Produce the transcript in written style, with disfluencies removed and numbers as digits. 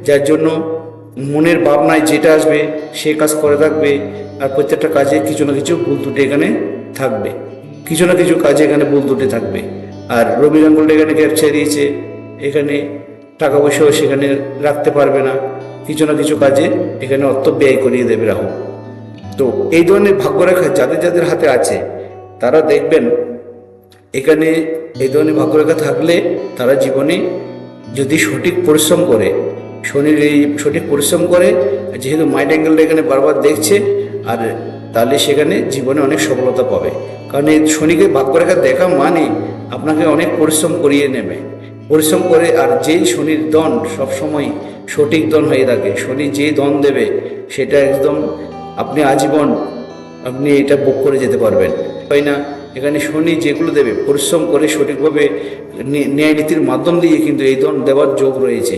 যার জন্য মনের ভাবনায় যেটা আসবে সে কাজ করে থাকবে। আর প্রত্যেকটা কাজে কিছু না কিছু ভুল ত্রুটি এখানে থাকবে, কিছু না কিছু কাজে এখানে ভুল ত্রুটি থাকবে। আর রবি লাঙ্গলটা এখানে ক্যাপচার দিয়েছে, এখানে টাকা পয়সাও সেখানে রাখতে পারবে না, কিছু না কিছু কাজে এখানে অর্থ ব্যয় করিয়ে দেবে রাহু। তো এই ধরনের ভাগ্যরেখা যাদের যাদের হাতে আছে তারা দেখবেন এখানে এই ধরনের ভাগ্যরেখা থাকলে তারা জীবনে যদি সঠিক পরিশ্রম করে, শনির এই সঠিক পরিশ্রম করে, যেহেতু মাইন্ড অ্যাঙ্গেলটা এখানে বারবার দেখছে, আর তাহলে সেখানে জীবনে অনেক সফলতা পাবে। কারণ এই শনিকে ভাগ্যরেখা দেখা মানে আপনাকে অনেক পরিশ্রম করিয়ে নেবে, পরিশ্রম করে। আর যেই শনির দন সবসময় সঠিক দন হয়ে থাকে, শনি যেই দন দেবে সেটা একদম আপনি আজীবন আপনি এটা ভোগ করে যেতে পারবেন, তাই না? এখানে শনি যেগুলো দেবে পরিশ্রম করে সঠিকভাবে ন্যায় নীতির মাধ্যম দিয়ে কিন্তু এই দন দেওয়ার যোগ রয়েছে।